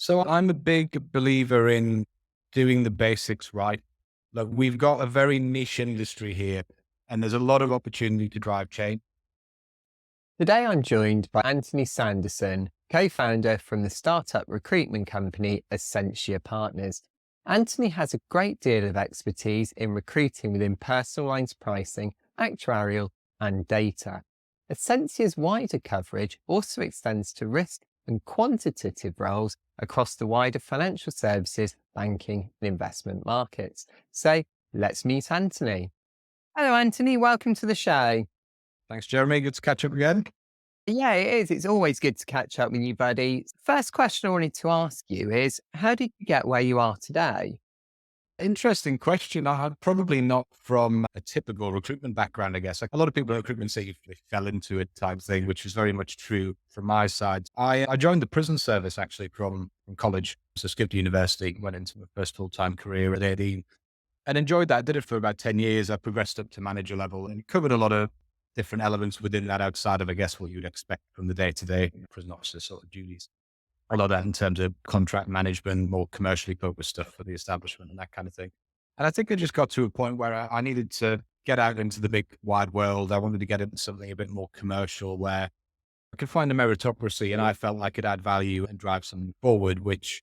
So I'm a big believer in doing the basics right. Look, we've got a very niche industry here, and there's a lot of opportunity to drive change. Today, I'm joined by Anthony Sanderson, co founder from the startup recruitment company Ascentia Partners. Anthony has a great deal of expertise in recruiting within personalised pricing, actuarial, and data. Ascentia's wider coverage also extends to risk and quantitative roles across the wider financial services, banking, and investment markets. So, let's meet Anthony. Hello, Anthony. Welcome to the show. Thanks, Jeremy. Good to catch up again. Yeah, it is. It's always good to catch up with you, buddy. First question I wanted to ask you is how did you get where you are today? Interesting question. I had probably not from a typical recruitment background, I guess. Like a lot of people in recruitment say they fell into it type thing, which is very much true from my side. I joined the prison service actually from college. So skipped university, went into my first full-time career at 18 and enjoyed that. Did it for about 10 years. I progressed up to manager level and covered a lot of different elements within that outside of, I guess, what you'd expect from the day-to-day prison officer sort of duties. A lot of that in terms of contract management, more commercially focused stuff for the establishment and that kind of thing. And I think I just got to a point where I needed to get out into the big wide world. I wanted to get into something a bit more commercial where I could find a meritocracy and I felt I could add value and drive something forward, which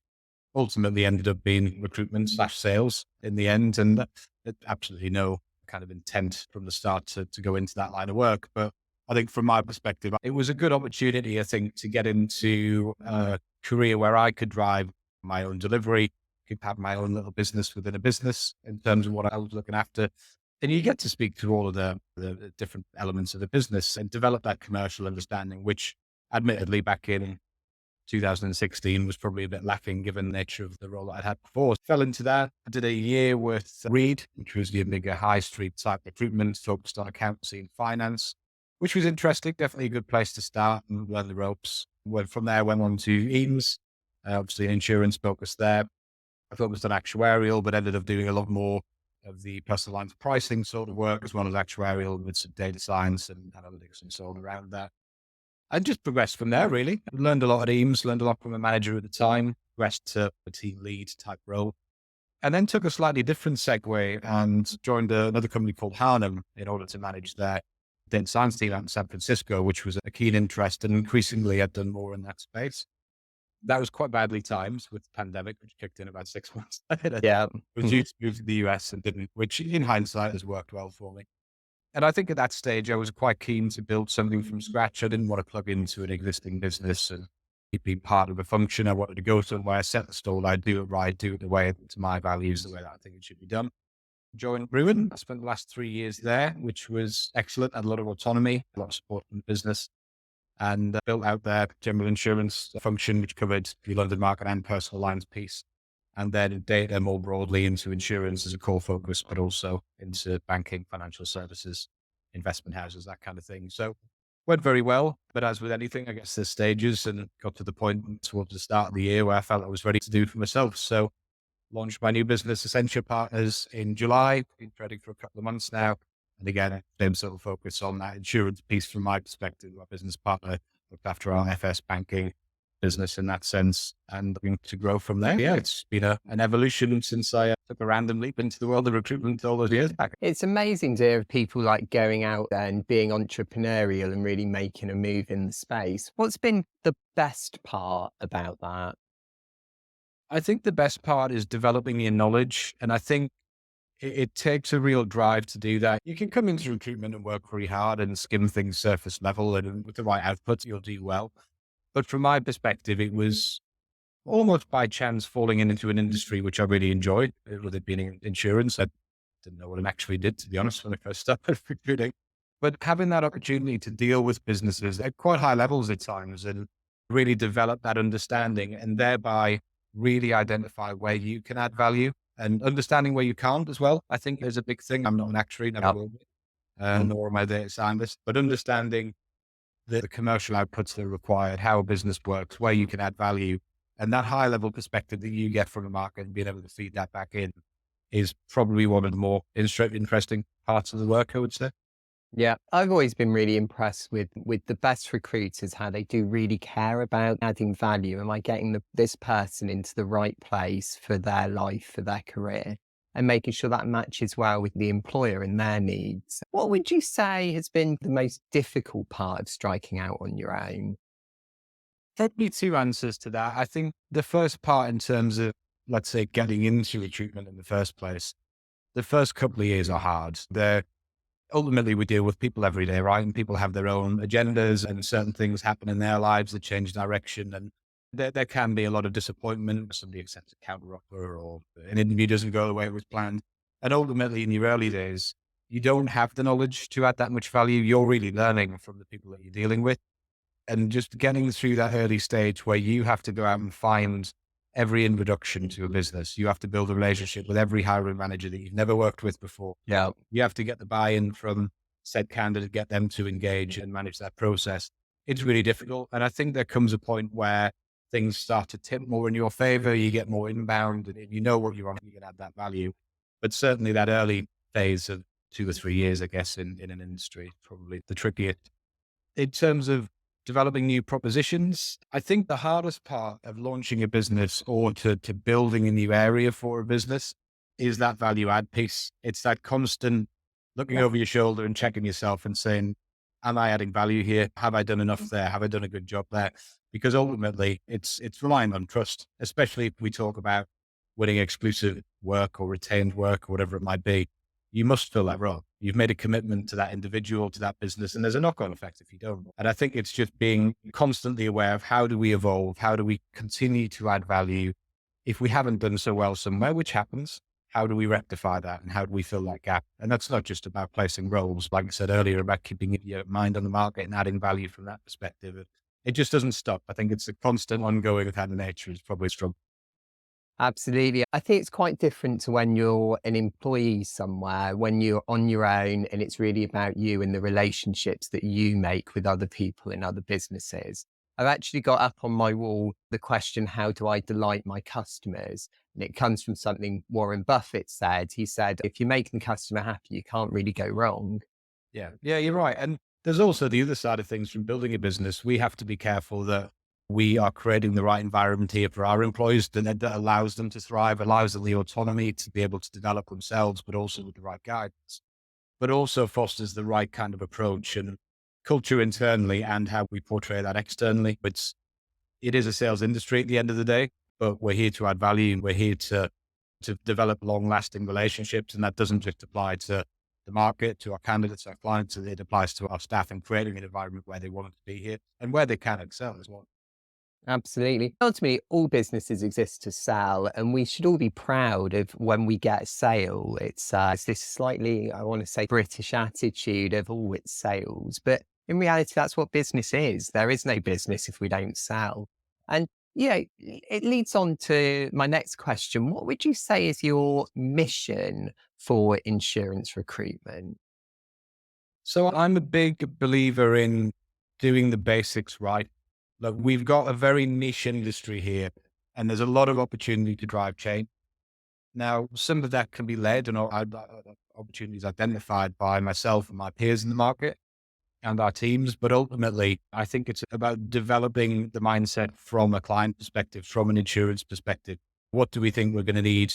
ultimately ended up being recruitment slash sales in the end. And absolutely no kind of intent from the start to go into that line of work. But I think from my perspective, it was a good opportunity, I think, to get into a career where I could drive my own delivery, could have my own little business within a business in terms of what I was looking after. And you get to speak to all of the different elements of the business and develop that commercial understanding, which admittedly back in 2016 was probably a bit lacking given the nature of the role that I'd had before. Fell into that. I did a year with Reed, which was the bigger high street type recruitment focused on accountancy and finance, which was interesting. Definitely a good place to start and learn the ropes. Went from there, went on to Eames, obviously insurance focused there. I focused on actuarial, but ended up doing a lot more of the personalized pricing sort of work as well as actuarial with some data science and analytics and so on around that. I just progressed from there, really. Learned a lot at Eames, learned a lot from a manager at the time, progressed to a team lead type role, and then took a slightly different segue and joined another company called Harnham in order to manage their data science team out in San Francisco, which was a keen interest. And increasingly, I'd done more in that space. That was quite badly timed with the pandemic, which kicked in about 6 months later. Yeah. I was due to move to the US and didn't, which in hindsight has worked well for me. And I think at that stage, I was quite keen to build something from scratch. I didn't want to plug into an existing business and keep being part of a function. I wanted to go somewhere, set the stall, I'd do it right, do it the way to my values, the way that I think it should be done. Joined Bruin. I spent the last 3 years there, which was excellent. Had a lot of autonomy, a lot of support from the business, and built out their general insurance function, which covered the London market and personal lines piece. And then data more broadly into insurance as a core focus, but also into banking, financial services, investment houses, that kind of thing. So went very well. But as with anything, I guess there's stages and got to the point towards the start of the year where I felt I was ready to do for myself. So launched my new business, Ascentia Partners, in July. Been trading for a couple of months now. And again, same sort of focus on that insurance piece from my perspective. My business partner looked after our FS banking business in that sense and looking to grow from there. Yeah, it's been an evolution since I took a random leap into the world of recruitment all those years back. It's amazing to hear of people like going out there and being entrepreneurial and really making a move in the space. What's been the best part about that? I think the best part is developing your knowledge. And I think it takes a real drive to do that. You can come into recruitment and work very hard and skim things surface level, and with the right output, you'll do well. But from my perspective, it was almost by chance falling into an industry which I really enjoyed, with it being insurance. I didn't know what it actually did, to be honest, when I first started recruiting. But having that opportunity to deal with businesses at quite high levels at times and really develop that understanding and thereby really identify where you can add value and understanding where you can't as well. I think there's a big thing. I'm not an actuary, never Yep. will be, nor am I a data scientist, but understanding the commercial outputs that are required, how a business works, where you can add value, and that high level perspective that you get from the market and being able to feed that back in is probably one of the more interesting parts of the work, I would say. Yeah, I've always been really impressed with the best recruiters, how they do really care about adding value. Am I getting this person into the right place for their life, for their career, and making sure that matches well with the employer and their needs? What would you say has been the most difficult part of striking out on your own? Probably two answers to that. I think the first part, in terms of, let's say, getting into recruitment in the first place, the first couple of years are hard. Ultimately, we deal with people every day, right? And people have their own agendas, and certain things happen in their lives that change direction. And there can be a lot of disappointment. Somebody accepts a counter offer, or an interview doesn't go the way it was planned. And ultimately, in your early days, you don't have the knowledge to add that much value. You're really learning from the people that you're dealing with. And just getting through that early stage where you have to go out and find every introduction to a business. You have to build a relationship with every hiring manager that you've never worked with before. Yeah, You have to get the buy-in from said candidate, get them to engage and manage that process. It's really difficult. And I think there comes a point where things start to tip more in your favor. You get more inbound, and you know what you're on, you can add that value. But certainly that early phase of 2 or 3 years, I guess, in an industry, probably the trickiest. In terms of developing new propositions, I think the hardest part of launching a business, or to building a new area for a business, is that value add piece. It's that constant looking over your shoulder and checking yourself and saying, am I adding value here? Have I done enough there? Have I done a good job there? Because ultimately it's relying on trust, especially if we talk about winning exclusive work or retained work or whatever it might be. You must fill that role. You've made a commitment to that individual, to that business, and there's a knock-on effect if you don't. And I think it's just being constantly aware of, how do we evolve? How do we continue to add value? If we haven't done so well somewhere, which happens, how do we rectify that, and how do we fill that gap? And that's not just about placing roles, like I said earlier, about keeping your mind on the market and adding value from that perspective. It just doesn't stop. I think it's a constant ongoing kind of nature is probably strong. absolutely. I think it's quite different to when you're an employee somewhere, when you're on your own and it's really about you and the relationships that you make with other people in other businesses. I've actually got up on my wall the question, how do I delight my customers? And it comes from something Warren Buffett said. He said, if you're making the customer happy, you can't really go wrong. Yeah. Yeah, you're right. And there's also the other side of things from building a business. We have to be careful that we are creating the right environment here for our employees that allows them to thrive, allows them the autonomy to be able to develop themselves, but also with the right guidance, but also fosters the right kind of approach and culture internally, and how we portray that externally. It is a sales industry at the end of the day, but we're here to add value, and we're here to develop long lasting relationships. And that doesn't just apply to the market, to our candidates, our clients. It applies to our staff, and creating an environment where they want to be here and where they can excel as well. Absolutely. Ultimately, all businesses exist to sell, and we should all be proud of when we get a sale. It's this slightly, I want to say, British attitude of, oh, it's sales. But in reality, that's what business is. There is no business if we don't sell. And yeah, it leads on to my next question. What would you say is your mission for insurance recruitment? So I'm a big believer in doing the basics right. Look, we've got a very niche industry here, and there's a lot of opportunity to drive change. Now, some of that can be led, and opportunities identified by myself and my peers in the market and our teams. But ultimately, I think it's about developing the mindset from a client perspective, from an insurance perspective. What do we think we're going to need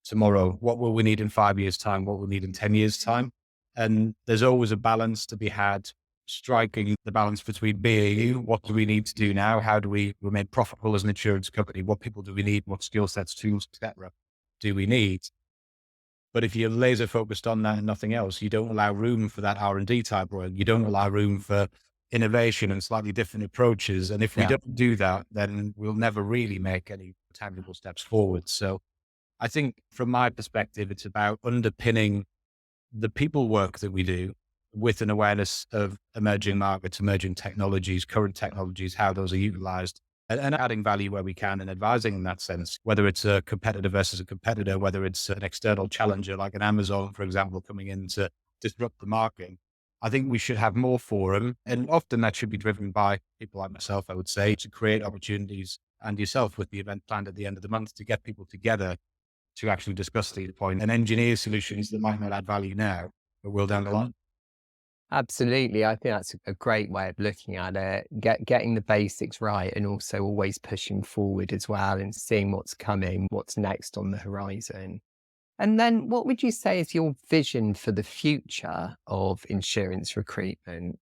tomorrow? What will we need in 5 years' time? What will we need in 10 years' time? And there's always a balance to be had, striking the balance between BAU. What do we need to do now? How do we remain profitable as an insurance company? What people do we need? What skill sets, tools, etc. do we need? But if you're laser focused on that and nothing else, you don't allow room for that R&D type work. You don't allow room for innovation and slightly different approaches. And if we Yeah. don't do that, then we'll never really make any tangible steps forward. So I think from my perspective, it's about underpinning the people work that we do with an awareness of emerging markets, emerging technologies, current technologies, how those are utilized, and adding value where we can, and advising in that sense, whether it's a competitor versus a competitor, whether it's an external challenger like an Amazon, for example, coming in to disrupt the market. I think we should have more forum, and often that should be driven by people like myself, I would say, to create opportunities, and yourself with the event planned at the end of the month, to get people together to actually discuss these points and engineer solutions that might not add value now, but will down the line. Absolutely. I think that's a great way of looking at it. Getting the basics right and also always pushing forward as well and seeing what's coming, what's next on the horizon. And then what would you say is your vision for the future of insurance recruitment?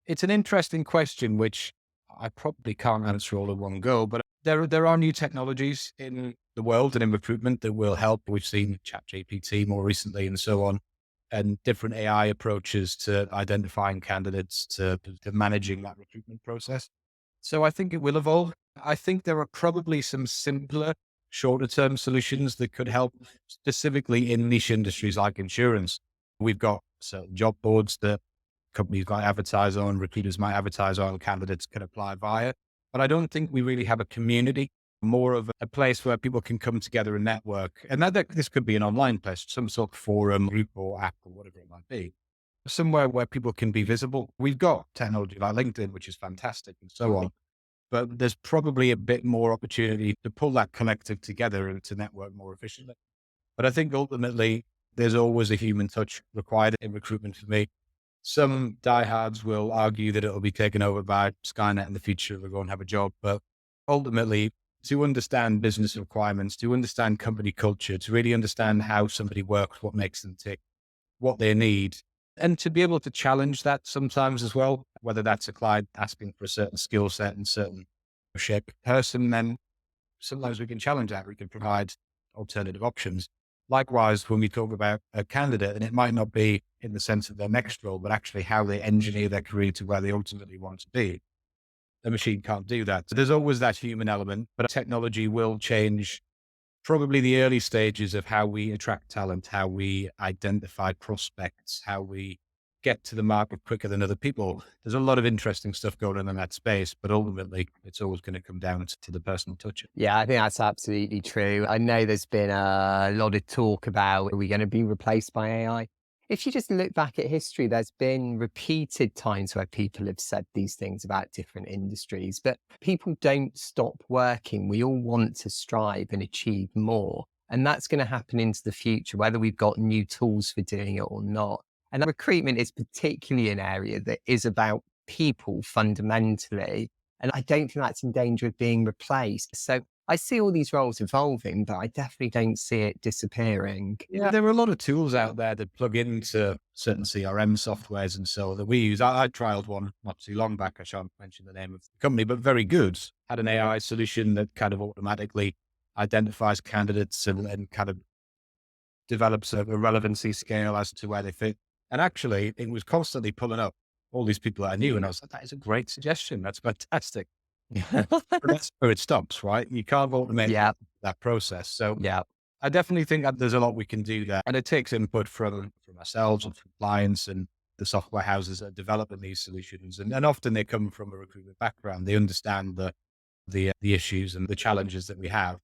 It's an interesting question, which I probably can't answer all in one go, but there are new technologies in the world and in recruitment that will help. We've seen ChatGPT more recently and so on, and different AI approaches to identifying candidates to managing that recruitment process. So I think it will evolve. I think there are probably some simpler, shorter term solutions that could help specifically in niche industries like insurance. We've got certain job boards that companies might advertise on, recruiters might advertise on, candidates can apply via. But I don't think we really have a community, more of a place where people can come together and network. And that this could be an online place, some sort of forum, group or app or whatever it might be. Somewhere where people can be visible. We've got technology like LinkedIn, which is fantastic and so on. But there's probably a bit more opportunity to pull that collective together and to network more efficiently. But I think ultimately there's always a human touch required in recruitment for me. Some diehards will argue that it'll be taken over by Skynet in the future. We're going to have a job. But ultimately, to understand business requirements, to understand company culture, to really understand how somebody works, what makes them tick, what they need, and to be able to challenge that sometimes as well, whether that's a client asking for a certain skill set and certain shape of person, then sometimes we can challenge that. We can provide alternative options. Likewise, when we talk about a candidate, and it might not be in the sense of their next role, but actually how they engineer their career to where they ultimately want to be. The machine can't do that. So there's always that human element, but technology will change probably the early stages of how we attract talent, how we identify prospects, how we get to the market quicker than other people. There's a lot of interesting stuff going on in that space, but ultimately it's always going to come down to the personal touch. Yeah, I think that's absolutely true. I know there's been a lot of talk about, are we going to be replaced by AI? If you just look back at history, there's been repeated times where people have said these things about different industries, but people don't stop working. We all want to strive and achieve more. And that's going to happen into the future, whether we've got new tools for doing it or not. And recruitment is particularly an area that is about people fundamentally. And I don't think that's in danger of being replaced. So I see all these roles evolving, but I definitely don't see it disappearing. Yeah, there are a lot of tools out there that plug into certain CRM softwares and so that we use. I trialed one not too long back. I shan't mention the name of the company, but very good. Had an AI solution that kind of automatically identifies candidates and kind of develops a relevancy scale as to where they fit. And actually, it was constantly pulling up all these people that I knew. And I was like, that is a great suggestion. That's fantastic. But that's where it stops, right? You can't automate Yeah, that process. So yeah. I definitely think that there's a lot we can do there. And it takes input from ourselves and from clients and the software houses that are developing these solutions. And often they come from a recruitment background. They understand the issues and the challenges that we have.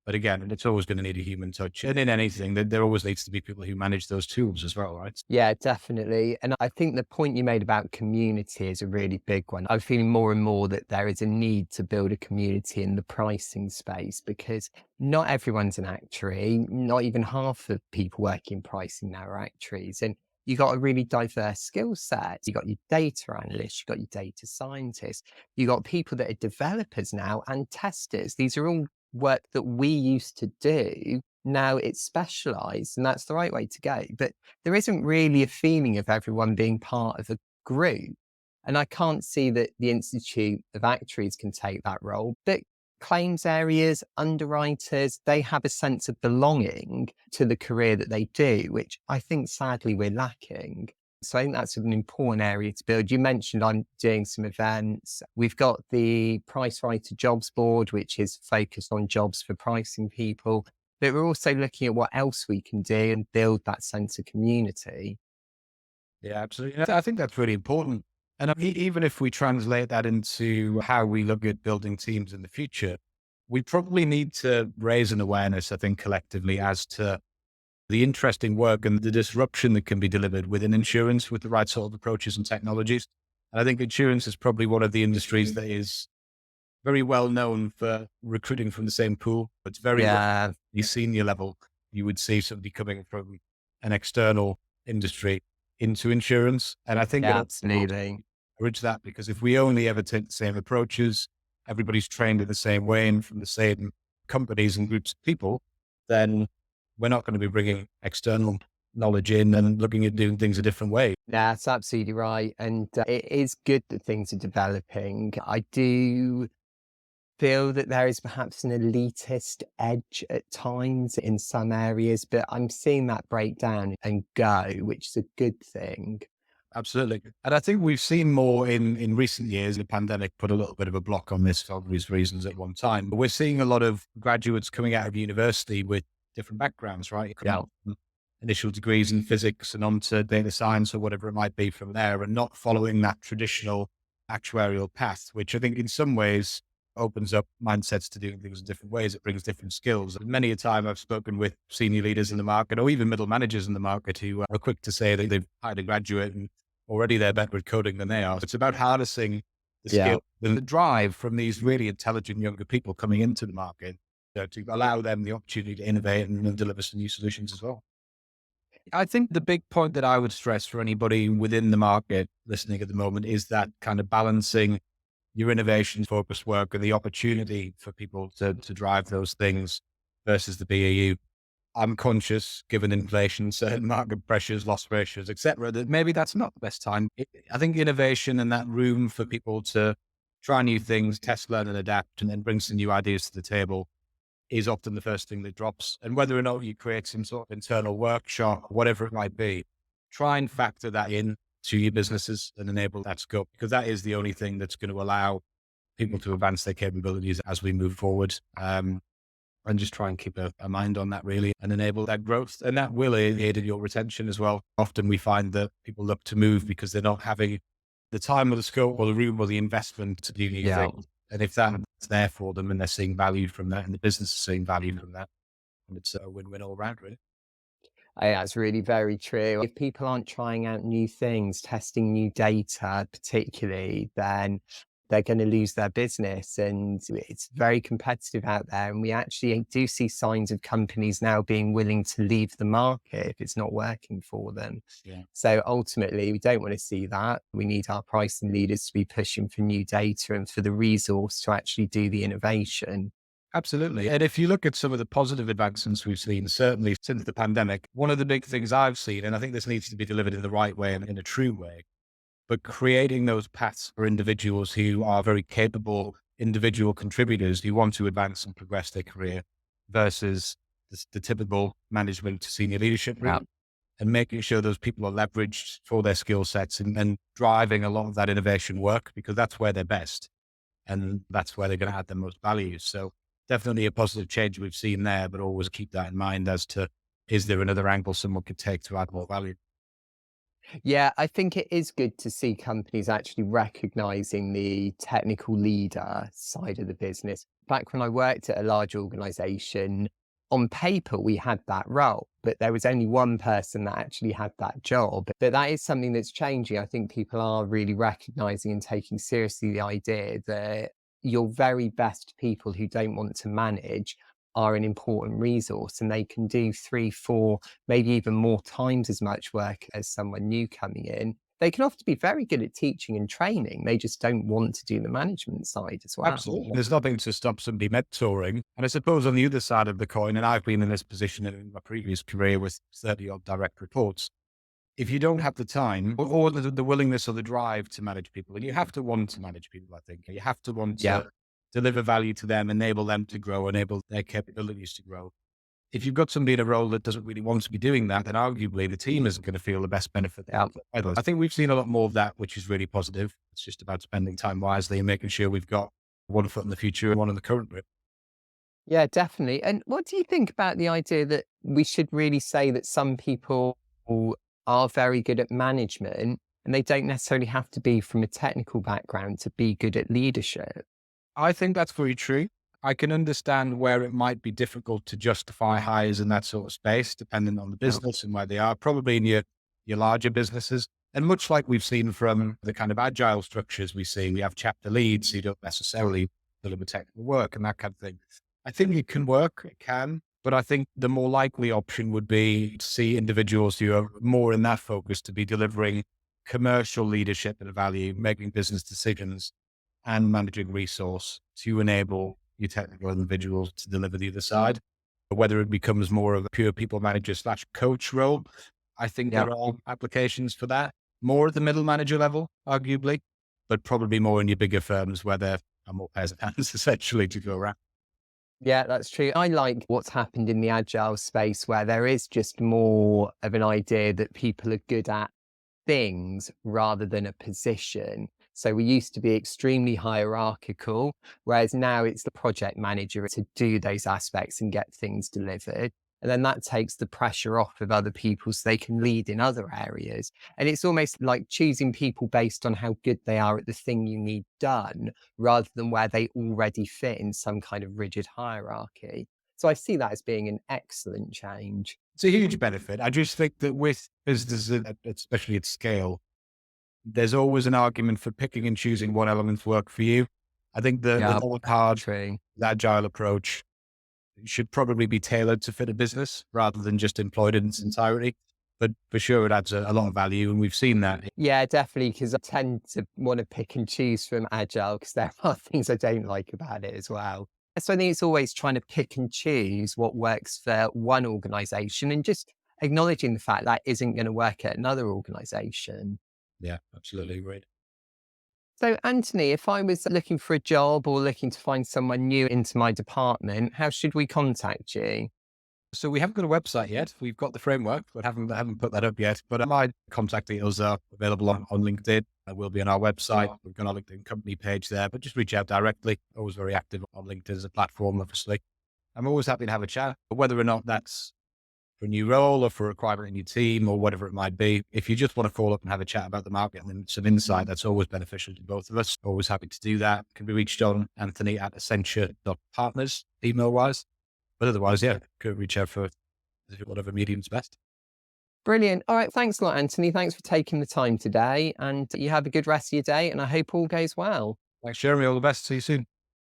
But again, it's always going to need a human touch. And in anything, there always needs to be people who manage those tools as well, right? Yeah, definitely. And I think the point you made about community is a really big one. I'm feeling more and more that there is a need to build a community in the pricing space because not everyone's an actuary. Not even half of people working in pricing now are actuaries. And you got a really diverse skill set. You got your data analysts, you got your data scientists, you got people that are developers now and testers. These are all work that we used to do. Now it's specialized, and that's the right way to go. But there isn't really a feeling of everyone being part of a group. And I can't see that the Institute of Actuaries can take that role. But claims areas, underwriters, they have a sense of belonging to the career that they do, which I think sadly we're lacking. So I think that's an important area to build. You mentioned I'm doing some events. We've got the PriceWriter jobs board, which is focused on jobs for pricing people. But we're also looking at what else we can do and build that sense of community. Yeah, absolutely. And I think that's really important. And even if we translate that into how we look at building teams in the future, we probably need to raise an awareness, I think, collectively as to the interesting work and the disruption that can be delivered within insurance with the right sort of approaches and technologies. And I think insurance is probably one of the industries that is very well known for recruiting from the same pool. It's very rare at Yeah, the senior level. You would see somebody coming from an external industry into insurance. And I think Yeah, that absolutely. encourage that, because if we only ever take the same approaches, everybody's trained in the same way and from the same companies and groups of people, then we're not going to be bringing external knowledge in and looking at doing things a different way. That's absolutely right. And it is good that things are developing. I do feel that there is perhaps an elitist edge at times in some areas, but I'm seeing that break down and go, which is a good thing. Absolutely. And I think we've seen more in recent years. The pandemic put a little bit of a block on this for obvious reasons at one time. But we're seeing a lot of graduates coming out of university with different backgrounds, right? Yeah. Coming from initial degrees in physics and onto data science or whatever it might be from there, and not following that traditional actuarial path, which I think in some ways opens up mindsets to doing things in different ways. It brings different skills. And many a time I've spoken with senior leaders in the market or even middle managers in the market who are quick to say that they've hired a graduate and already they're better at coding than they are. It's about harnessing the Yeah. skill and the drive from these really intelligent younger people coming into the market, to allow them the opportunity to innovate and deliver some new solutions as well. I think the big point that I would stress for anybody within the market listening at the moment is that kind of balancing your innovation focused work and the opportunity for people to drive those things versus the BAU. I'm conscious, given inflation, certain market pressures, loss ratios, etc., that maybe that's not the best time. I think innovation and that room for people to try new things, test, learn, and adapt, and then bring some new ideas to the table is often the first thing that drops. And whether or not you create some sort of internal workshop, whatever it might be, try and factor that in to your businesses and enable that scope, because that is the only thing that's going to allow people to advance their capabilities as we move forward. And just try and keep a mind on that really and enable that growth. And that will aid in your retention as well. Often we find that people look to move because they're not having the time or the scope or the room or the investment to do new Yeah. things. And if that's there for them and they're seeing value from that and the business is seeing value from that, it's a win-win all around really. That's really very true. If people aren't trying out new things, testing new data, particularly, then they're going to lose their business. And it's very competitive out there. And we actually do see signs of companies now being willing to leave the market if it's not working for them. Yeah. So ultimately, we don't want to see that. We need our pricing leaders to be pushing for new data and for the resource to actually do the innovation. Absolutely. And if you look at some of the positive advancements we've seen, certainly since the pandemic, one of the big things I've seen, and I think this needs to be delivered in the right way and in a true way, but creating those paths for individuals who are very capable individual contributors who want to advance and progress their career versus the typical management to senior leadership Yeah. route, and making sure those people are leveraged for their skill sets and driving a lot of that innovation work, because that's where they're best and that's where they're going to add the most value. So definitely a positive change we've seen there, but always keep that in mind as to, is there another angle someone could take to add more value? Yeah, I think it is good to see companies actually recognizing the technical leader side of the business. Back when I worked at a large organization, on paper, we had that role, but there was only one person that actually had that job. But that is something that's changing. I think people are really recognizing and taking seriously the idea that your very best people who don't want to manage are an important resource and they can do 3, 4, maybe even more times as much work as someone new coming in. They can often be very good at teaching and training. They just don't want to do the management side as well. Absolutely. There's nothing to stop somebody mentoring. And I suppose on the other side of the coin, and I've been in this position in my previous career with 30 odd direct reports, if you don't have the time or the willingness or the drive to manage people, and you have to want to manage people, I think you have to want Yeah. to deliver value to them, enable them to grow, enable their capabilities to grow. If you've got somebody in a role that doesn't really want to be doing that, then arguably the team isn't going to feel the best benefit. Yeah. Either. I think we've seen a lot more of that, which is really positive. It's just about spending time wisely and making sure we've got one foot in the future and one in the current bit. Yeah, definitely. And what do you think about the idea that we should really say that some people are very good at management and they don't necessarily have to be from a technical background to be good at leadership? I think that's very true. I can understand where it might be difficult to justify hires in that sort of space, depending on the Yeah. business and where they are, probably in your larger businesses. And much like we've seen from the kind of agile structures we see, we have chapter leads who don't necessarily deliver technical work and that kind of thing. I think it can work. It can. But I think the more likely option would be to see individuals who are more in that focus to be delivering commercial leadership and value, making business decisions and managing resource to enable your technical individuals to deliver the other side. Whether it becomes more of a pure people manager slash coach role, I think Yeah. there are applications for that. More at the middle manager level, arguably, but probably more in your bigger firms where there are more pairs of hands essentially to go around. Yeah, that's true. I like what's happened in the agile space where there is just more of an idea that people are good at things rather than a position. So we used to be extremely hierarchical, whereas now it's the project manager to do those aspects and get things delivered. And then that takes the pressure off of other people so they can lead in other areas. And it's almost like choosing people based on how good they are at the thing you need done rather than where they already fit in some kind of rigid hierarchy. So I see that as being an excellent change. It's a huge benefit. I just think that with businesses, especially at scale, there's always an argument for picking and choosing one element to work for you. I think the Yeah, old hard, true. the agile approach should probably be tailored to fit a business rather than just employed in its entirety. But for sure, it adds a lot of value. And we've seen that. Yeah, definitely, because I tend to want to pick and choose from agile because there are things I don't like about it as well. So I think it's always trying to pick and choose what works for one organization and just acknowledging the fact that isn't going to work at another organization. Yeah, absolutely agreed. So, Anthony, if I was looking for a job or looking to find someone new into my department, how should we contact you? So we haven't got a website yet. We've got the framework, but haven't put that up yet. But my contact details are available on LinkedIn. It will be on our website. We've got our LinkedIn company page there, but just reach out directly. Always very active on LinkedIn as a platform, obviously. I'm always happy to have a chat, but whether or not that's for a new role or for a requirement in your team or whatever it might be. If you just want to call up and have a chat about the market and some insight, that's always beneficial to both of us. Always happy to do that. Can be reached on Anthony at Ascentia.Partners, email wise. But otherwise, yeah, could reach out for whatever medium's best. Brilliant. All right. Thanks a lot, Anthony. Thanks for taking the time today. And you have a good rest of your day. And I hope all goes well. Thanks, Jeremy. All the best. See you soon.